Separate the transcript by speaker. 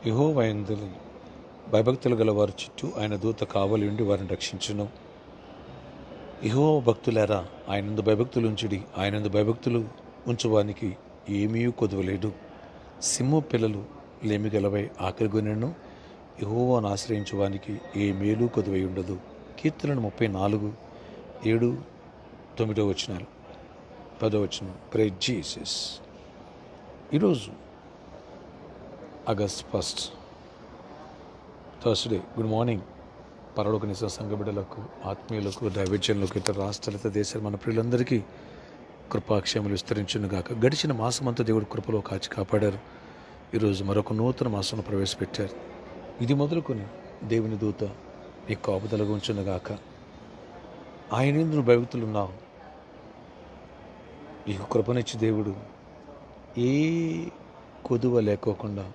Speaker 1: యెహోవా యందు భయభక్తులు గల వారి చుట్టూ ఆయన దూత కావలి ఉండి వారిని రక్షించును. యెహోవా భక్తులారా, ఆయనందు భయభక్తులు ఉంచుడి. ఆయనందు భయభక్తులు ఉంచువానికి ఏమీ కొదువలేడు. సింహ పిల్లలు లేమి గలవై ఆకలిగొనెను, యెహోవాను ఆశ్రయించువానికి ఏ మేలు కొదువై ఉండదు. కీర్తనలు 34:7, 9 వచనాలు, 10 వచనం. Praise Jesus. ఈరోజు ఆగస్ట్ 1 థర్స్డే. Good morning. పరలోక నిజ సంఘ బిడ్డలకు, ఆత్మీయులకు, దైవజనులకు, ఇతర రాష్ట్రాల, ఇతర దేశాలు, మన ప్రియులందరికీ కృపాక్షేమలు విస్తరించును గాక. గడిచిన మాసమంతా దేవుడు కృపలో కాచి కాపాడారు. ఈరోజు మరొక నూతన మాసంలో ప్రవేశపెట్టారు. ఇది మొదలుకొని దేవుని దూత నీ కాపుదలగా ఉంచును గాక. ఆయన యందు నువ్వు భయభక్తులున్నావు. నీకు కృపనిచ్చి దేవుడు ఏ కొదువ లేకోకుండా